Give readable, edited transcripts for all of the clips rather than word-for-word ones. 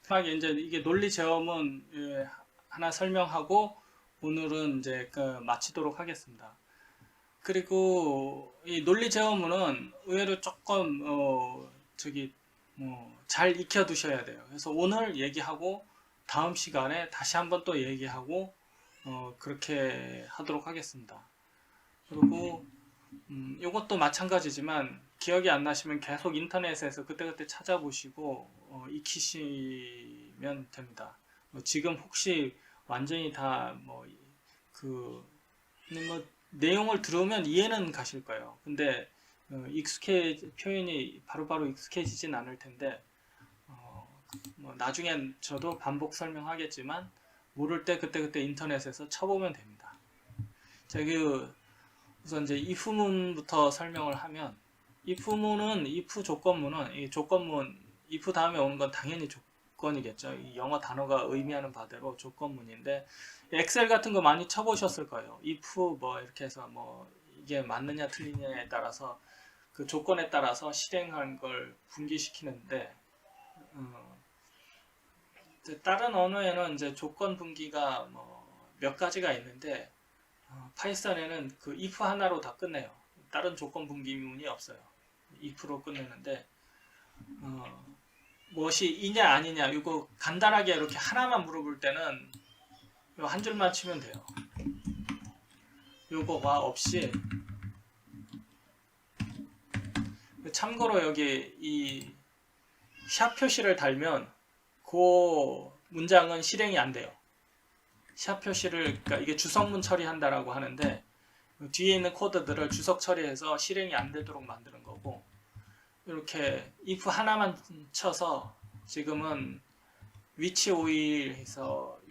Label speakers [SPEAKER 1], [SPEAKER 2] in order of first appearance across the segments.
[SPEAKER 1] 마지막에 이제 이게 논리 제어문 하나 설명하고 오늘은 이제 마치도록 하겠습니다. 그리고 이 논리 제어문은 의외로 조금 잘 익혀 두셔야 돼요. 그래서 오늘 얘기하고 다음 시간에 다시 한번 또 얘기하고 그렇게 하도록 하겠습니다. 그리고 이것도 마찬가지지만 기억이 안 나시면 계속 인터넷에서 그때그때 찾아보시고 익히시면 됩니다. 지금 혹시 완전히 다그 내용을 들으면 이해는 가실 거예요. 근데 표현이 바로바로 익숙해지진 않을 텐데 나중엔 저도 반복 설명하겠지만 모를 때 그때그때 인터넷에서 쳐보면 됩니다. 자, 우선 이제 if문부터 설명을 하면 if 조건문은 이 조건문 if 다음에 오는 건 당연히 조건이겠죠. 이 영어 단어가 의미하는 바대로 조건문인데 엑셀 같은 거 많이 쳐보셨을 거예요. if 이렇게 해서 이게 맞느냐 틀리냐에 따라서 그 조건에 따라서 실행한 걸 분기시키는데 다른 언어에는 이제 조건 분기가 몇 가지가 있는데 파이썬에는 그 if 하나로 다 끝내요. 다른 조건 분기문이 없어요. if로 끝내는데 무엇이 이냐 아니냐 이거 간단하게 이렇게 하나만 물어볼 때는 한 줄만 치면 돼요. 요거가 없이 참고로 여기 이 샵 표시를 달면 그 문장은 실행이 안 돼요. 샵 표시를 그러니까 이게 주석문 처리한다라고 하는데 뒤에 있는 코드들을 주석 처리해서 실행이 안 되도록 만드는 거고 이렇게 if 하나만 쳐서 지금은 위치 오일해서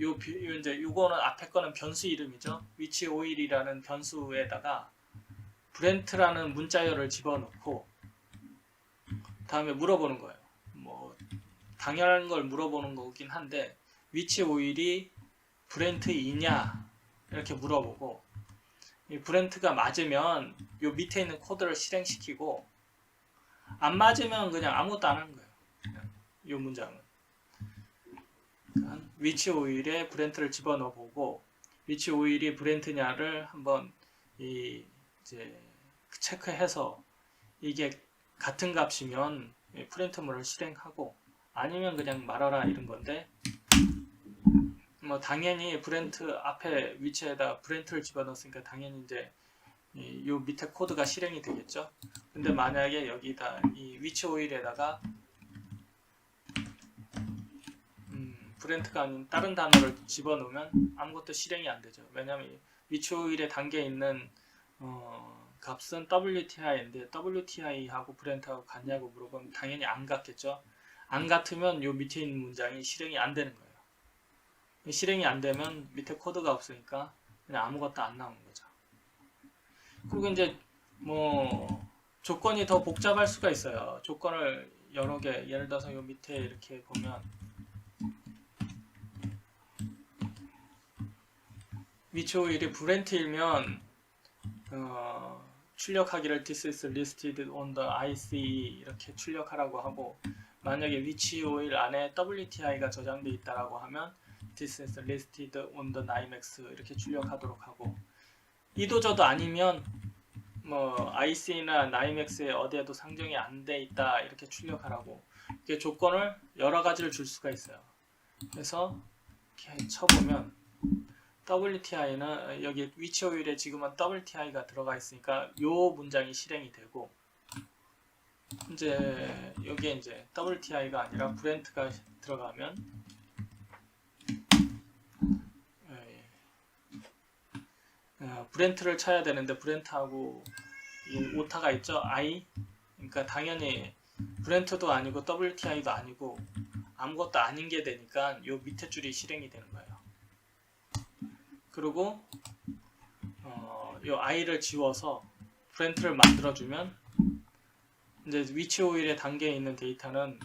[SPEAKER 1] 이제 요거는 앞에 거는 변수 이름이죠. 위치 오일이라는 변수에다가 브렌트라는 문자열을 집어넣고 다음에 물어보는 거예요. 당연한 걸 물어보는 거긴 한데 위치 오일이 브렌트이냐 이렇게 물어보고 이 브렌트가 맞으면 요 밑에 있는 코드를 실행시키고 안 맞으면 그냥 아무것도 안 하는 거예요. 요 문장은 그러니까 위치 오일에 브렌트를 집어넣어 보고 위치 오일이 브렌트냐를 한번 이제 체크해서 이게 같은 값이면 프린트문을 실행하고 아니면 그냥 말아라 이런 건데 당연히 브렌트 앞에 위치에다 브렌트를 집어넣었으니까 당연히 이제 요 밑에 코드가 실행이 되겠죠. 근데 만약에 여기다 이 위치 오일에다가 브렌트가 아닌 다른 단어를 집어넣으면 아무것도 실행이 안 되죠. 왜냐하면 위치 오일에 담겨 있는 값은 WTI인데 WTI하고 브렌트하고 같냐고 물어보면 당연히 안 같겠죠. 안 같으면 요 밑에 있는 문장이 실행이 안 되는 거예요. 실행이 안 되면 밑에 코드가 없으니까 그냥 아무것도 안 나오는 거죠. 그리고 이제 조건이 더 복잡할 수가 있어요. 조건을 여러 개, 예를 들어서 요 밑에 이렇게 보면 위치 오일이 브렌트이면 출력하기를 this is listed on the ICE 이렇게 출력하라고 하고 만약에 위치 오일 안에 WTI가 저장되어 있다라고 하면 this is listed on the NYMEX 이렇게 출력하도록 하고 이도저도 아니면 IC나 NYMEX에 어디에도 상정이 안 돼 있다 이렇게 출력하라고 이렇게 조건을 여러 가지를 줄 수가 있어요. 그래서 이렇게 쳐보면 WTI는 여기 위치 오일에 지금은 WTI가 들어가 있으니까 요 문장이 실행이 되고 이제 여기에 이제 WTI가 아니라 브렌트가 들어가면 브렌트를 쳐야 되는데 브렌트하고 이 오타가 있죠. I 그러니까 당연히 브렌트도 아니고 WTI도 아니고 아무것도 아닌 게 되니까 요 밑에 줄이 실행이 되는 거예요. 그리고 요 I를 지워서 브렌트를 만들어주면 이제 위치 오일에 담겨 있는 데이터는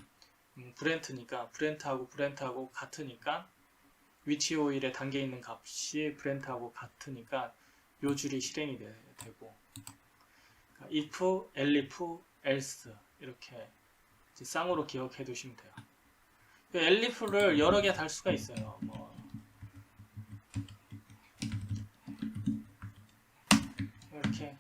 [SPEAKER 1] 브렌트니까 브렌트하고 같으니까 위치 오일에 담겨 있는 값이 브렌트하고 같으니까 요 줄이 실행이 되고 if, elif, else 이렇게 쌍으로 기억해 두시면 돼요. 그 엘리프를 여러 개 달 수가 있어요. 뭐 이렇게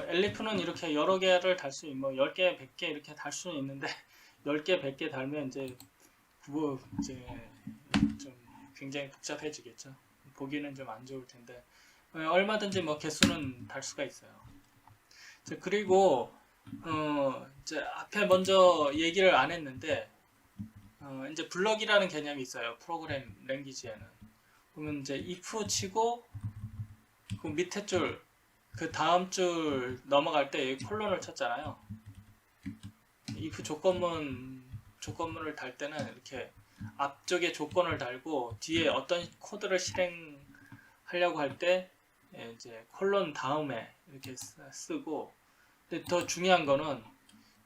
[SPEAKER 1] 엘리프는 이렇게 여러 개를 달 수, 뭐 10개, 100개 이렇게 달 수는 있는데 10개, 100개 달면 이제 좀 굉장히 복잡해지겠죠. 보기는 좀 안 좋을 텐데 얼마든지 뭐 개수는 달 수가 있어요. 그리고 이제 앞에 먼저 얘기를 안 했는데 이제 블럭이라는 개념이 있어요. 프로그램 랭귀지에는. 그러면 이제 if 치고 그 밑에 줄, 그 다음 줄 넘어갈 때 콜론을 쳤잖아요. if 조건문을 달 때는 이렇게 앞쪽에 조건을 달고 뒤에 어떤 코드를 실행하려고 할 때 이제 콜론 다음에 이렇게 쓰고, 근데 더 중요한 거는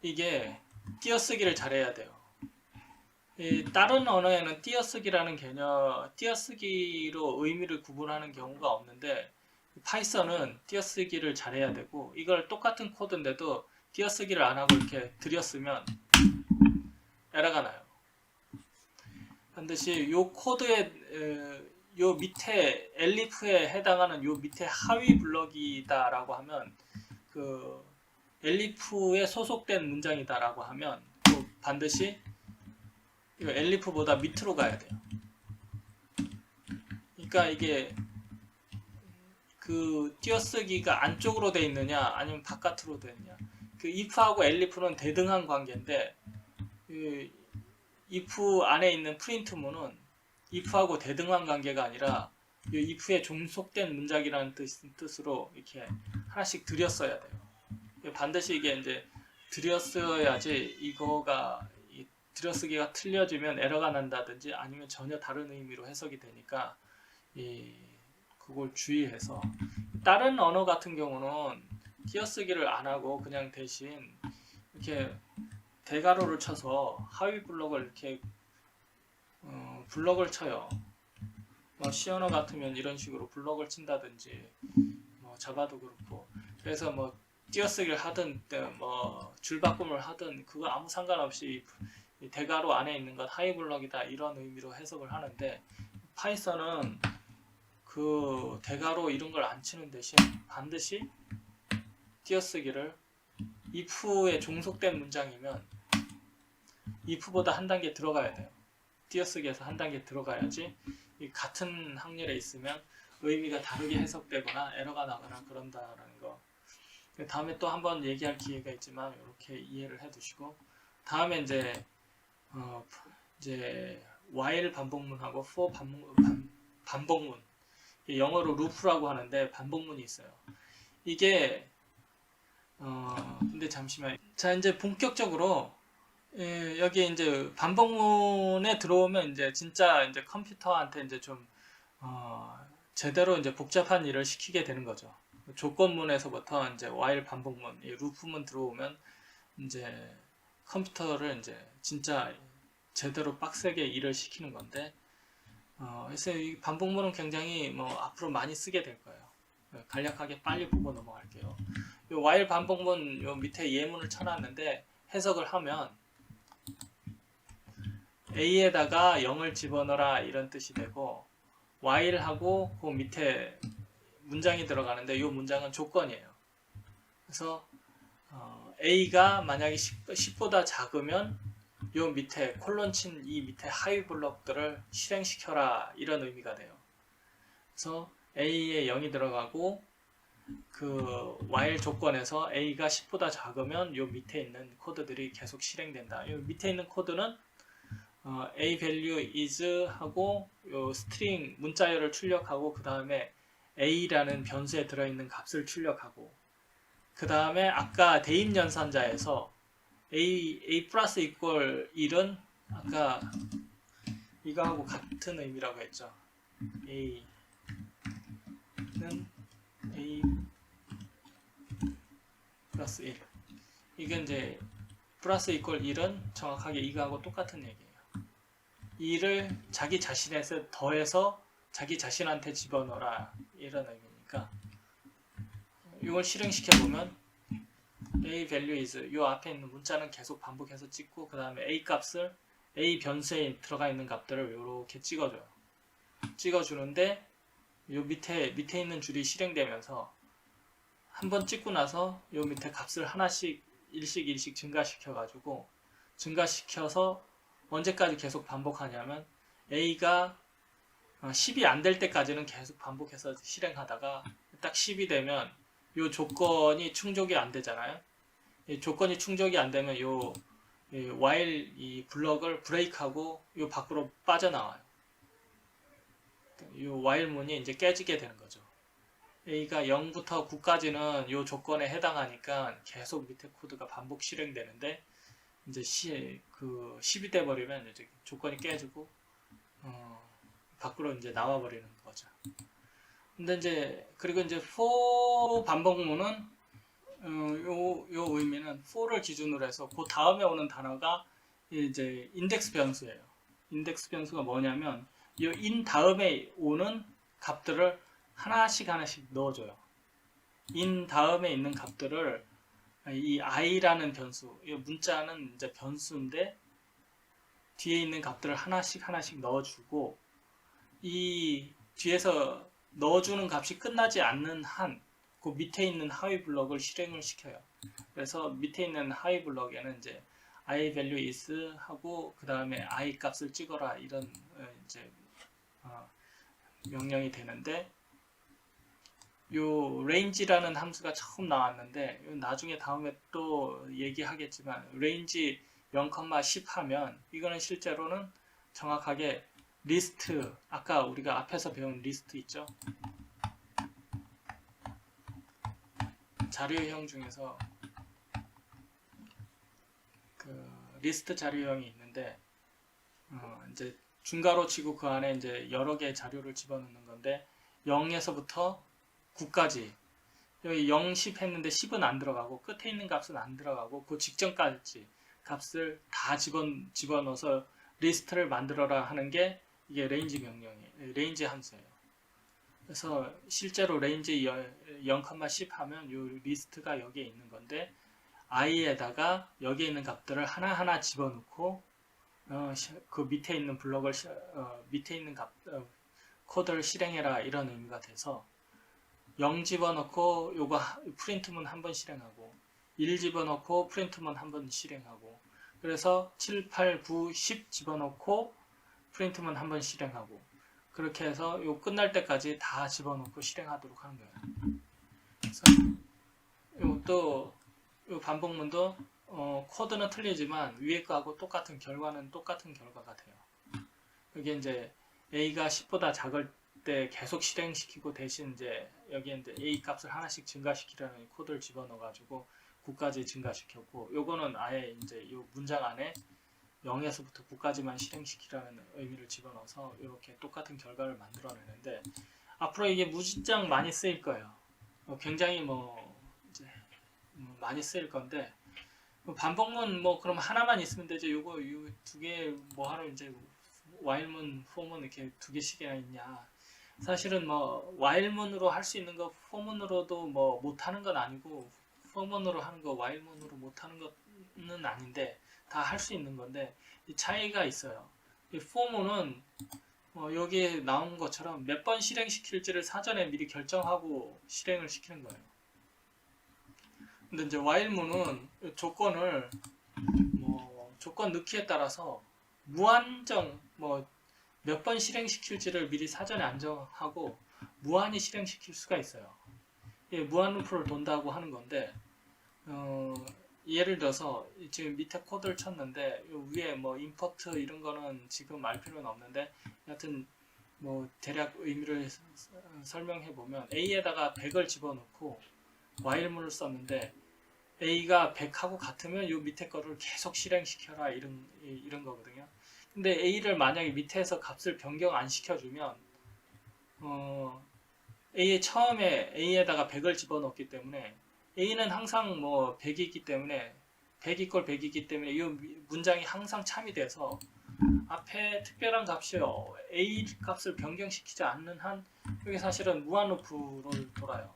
[SPEAKER 1] 이게 띄어쓰기를 잘해야 돼요. 다른 언어에는 띄어쓰기라는 개념, 띄어쓰기로 의미를 구분하는 경우가 없는데 파이썬은 띄어쓰기를 잘해야 되고, 이걸 똑같은 코드인데도 띄어쓰기를 안 하고 이렇게 들였으면 에러가 나요. 반드시 요 코드의 요 밑에 엘리프에 해당하는 요 밑에 하위 블럭이다라고 하면, 그 엘리프에 소속된 문장이다라고 하면 또 반드시 이 엘리프보다 밑으로 가야 돼요. 그러니까 이게 그 띄어쓰기가 안쪽으로 돼 있느냐 아니면 바깥으로 돼 있느냐, 그 if하고 elif는 대등한 관계인데 그 if 안에 있는 프린트문은 if하고 대등한 관계가 아니라 이 if에 종속된 문장이라는 뜻으로 이렇게 하나씩 들였어야 돼요. 반드시 이게 이제 들였어야지 이거가 들여쓰기가 틀려지면 에러가 난다든지 아니면 전혀 다른 의미로 해석이 되니까 그걸 주의해서, 다른 언어 같은 경우는 띄어쓰기를 안 하고 그냥 대신 이렇게 대괄호를 쳐서 하위 블럭을 이렇게 블럭을 쳐요. 뭐 C 언어 같으면 이런 식으로 블럭을 친다든지, 뭐 자바도 그렇고. 그래서 뭐 띄어쓰기를 하든 뭐 줄바꿈을 하든 그거 아무 상관없이 대괄호 안에 있는 것 하위 블럭이다 이런 의미로 해석을 하는데, 파이썬은 그 대괄호 이런 걸 안 치는 대신 반드시 띄어쓰기를, if에 종속된 문장이면 if보다 한 단계 들어가야 돼요. 띄어쓰기에서 한 단계 들어가야지 같은 확률에 있으면 의미가 다르게 해석되거나 에러가 나거나 그런다라는 거. 다음에 또 한번 얘기할 기회가 있지만 이렇게 이해를 해두시고, 다음에 이제 while 반복문하고 for 반복문, 영어로 루프라고 하는데 반복문이 있어요. 이게 근데 잠시만. 자, 이제 본격적으로 여기 이제 반복문에 들어오면 이제 진짜 이제 컴퓨터한테 이제 좀 제대로 이제 복잡한 일을 시키게 되는 거죠. 조건문에서부터 이제 while 반복문, 루프문 들어오면 이제 컴퓨터를 이제 진짜 제대로 빡세게 일을 시키는 건데, 그래서 이 반복문은 굉장히 뭐 앞으로 많이 쓰게 될 거예요. 간략하게 빨리 보고 넘어갈게요. 요 while 반복문 요 밑에 예문을 쳐놨는데 해석을 하면 A에다가 0을 집어넣어라 이런 뜻이 되고, while하고 그 밑에 문장이 들어가는데 이 문장은 조건이에요. 그래서 A가 만약에 10보다 작으면 요 밑에 콜론 친 이 밑에 하위 블록들을 실행시켜라 이런 의미가 돼요. 그래서 A에 0이 들어가고 그 while 조건에서 A가 10보다 작으면 요 밑에 있는 코드들이 계속 실행된다. 요 밑에 있는 코드는 A value is 하고 요 스트링 문자열을 출력하고, 그 다음에 A라는 변수에 들어있는 값을 출력하고, 그 다음에 아까 대입 연산자에서 A 플러스 이퀄 1은 아까 이거하고 같은 의미라고 했죠. A는 A 플러스 1. 이게 이제 플러스 이퀄 1은 정확하게 이거하고 똑같은 얘기예요. 2를 자기 자신에서 더해서 자기 자신한테 집어넣어라 이런 의미니까 이걸 실행시켜 보면 a value is 이 앞에 있는 문자는 계속 반복해서 찍고 그 다음에 a 값을 a 변수에 들어가 있는 값들을 이렇게 찍어줘요. 찍어주는데 요 밑에 있는 줄이 실행되면서 한번 찍고 나서 요 밑에 값을 하나씩 일씩 증가시켜 가지고 증가시켜서 언제까지 계속 반복하냐면 a가 10이 안 될 때까지는 계속 반복해서 실행하다가 딱 10이 되면 요 조건이 충족이 안 되잖아요. 이 조건이 충족이 안 되면 요 while 이 블럭을 브레이크하고 요 밖으로 빠져나와요. 요 while 문이 이제 깨지게 되는 거죠. A가 0부터 9까지는 요 조건에 해당하니까 계속 밑에 코드가 반복 실행되는데 이제 10이 돼 버리면 이제 조건이 깨지고 밖으로 이제 나와 버리는 거죠. 근데 이제 그리고 이제 for 반복문은 요 의미는 for를 기준으로 해서 그 다음에 오는 단어가 이제 인덱스 변수예요. 인덱스 변수가 뭐냐면 이 in 다음에 오는 값들을 하나씩 넣어줘요. in 다음에 있는 값들을 이 i라는 변수, 이 문자는 이제 변수인데 뒤에 있는 값들을 하나씩 넣어주고 이 뒤에서 넣어주는 값이 끝나지 않는 한 그 밑에 있는 하위 블럭을 실행을 시켜요. 그래서 밑에 있는 하위 블럭에는 이제 i value is 하고 그 다음에 i 값을 찍어라 이런 이제 명령이 되는데 요 range라는 함수가 처음 나왔는데 나중에 다음에 또 얘기하겠지만 range 0,10 하면 이거는 실제로는 정확하게 리스트 아까 우리가 앞에서 배운 리스트 있죠. 자료형 중에서 그 리스트 자료형이 있는데 이제 중괄호 치고 그 안에 이제 여러 개의 자료를 집어넣는 건데 0에서부터 9까지 여기 0, 10 했는데 10은 안 들어가고 끝에 있는 값은 안 들어가고 그 직전까지 값을 다 집어넣어서 리스트를 만들어라 하는 게 이게 레인지 명령이에요. 레인지 함수예요. 그래서 실제로 레인지 0,10 하면 이 리스트가 여기에 있는 건데 i에다가 여기에 있는 값들을 하나하나 집어넣고 그 밑에 있는 블럭을 밑에 있는 코드를 실행해라 이런 의미가 돼서 0 집어넣고 요거 프린트문 한번 실행하고 1 집어넣고 프린트문 한번 실행하고 그래서 7, 8, 9, 10 집어넣고 프린트문 한번 실행하고 그렇게 해서 요 끝날 때까지 다 집어넣고 실행하도록 하는 거예요. 그래서 요 반복문도 코드는 틀리지만 위에 거하고 똑같은 결과는 똑같은 결과가 돼요. 여기 이제 a가 10보다 작을 때 계속 실행시키고 대신 이제 여기에 이제 a 값을 하나씩 증가시키라는 코드를 집어넣어가지고 9까지 증가시켰고 요거는 아예 이제 요 문장 안에 0에서부터 9까지만 실행시키라는 의미를 집어넣어서 이렇게 똑같은 결과를 만들어내는데 앞으로 이게 무진장 많이 쓰일 거예요. 굉장히 이제 많이 쓰일 건데 반복문 그럼 하나만 있으면 되죠. 요거 두 개 하러 이제 while문, for문 이렇게 두 개씩이나 있냐? 사실은 while문으로 할 수 있는 거 for문으로도 못하는 건 아니고 for문으로 하는 거 while문으로 못하는 거는 아닌데 다 할 수 있는 건데 이 차이가 있어요. 이 for문은 여기에 나온 것처럼 몇 번 실행시킬지를 사전에 미리 결정하고 실행을 시키는 거예요. 근데 이제 while문은 조건을 조건 넣기에 따라서 무한정 몇 번 실행시킬지를 미리 사전에 안정하고 무한히 실행시킬 수가 있어요. 무한 루프를 돈다고 하는 건데 예를 들어서 지금 밑에 코드를 쳤는데 위에 임포트 이런 거는 지금 알 필요는 없는데 여하튼 대략 의미를 설명해 보면 A에다가 100을 집어넣고 while문을 썼는데 A가 100하고 같으면 요 밑에 거를 계속 실행시켜라 이런 거거든요. 근데 A를 만약에 밑에서 값을 변경 안 시켜주면 처음에 A에다가 100을 집어넣기 때문에 A는 항상 100이기 때문에 100 = 100이기 때문에 이 문장이 항상 참이 돼서 앞에 특별한 값이요 a 값을 변경시키지 않는 한 여기 사실은 무한 루프를 돌아요.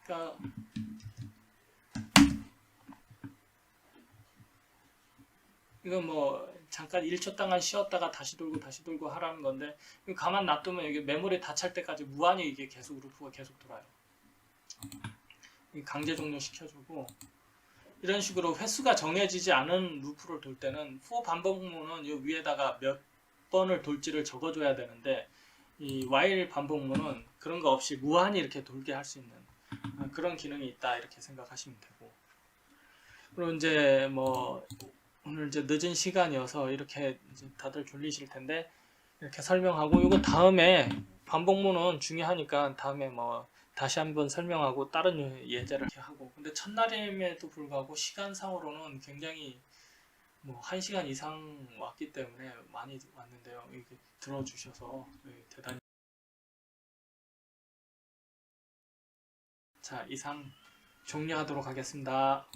[SPEAKER 1] 그러니까 이건 뭐 잠깐 1초 동안 쉬었다가 다시 돌고 하라는 건데 가만 놔두면 이게 메모리 다 찰 때까지 무한히 이게 계속 루프가 계속 돌아요. 강제 종료 시켜주고 이런 식으로 횟수가 정해지지 않은 루프를 돌 때는 for 반복문은 이 위에다가 몇 번을 돌지를 적어줘야 되는데 이 while 반복문은 그런 거 없이 무한히 이렇게 돌게 할 수 있는 그런 기능이 있다 이렇게 생각하시면 되고 그리고 이제 뭐 오늘 이제 늦은 시간이어서 이렇게 이제 다들 졸리실 텐데 이렇게 설명하고 이거 다음에 반복문은 중요하니까 다음에 뭐 다시 한번 설명하고 다른 예제를 이렇게 하고 근데 첫날임에도 불구하고 시간상으로는 굉장히 뭐 1시간 이상 왔기 때문에 많이 왔는데요. 이렇게 들어주셔서 대단히 자 이상 종료하도록 하겠습니다.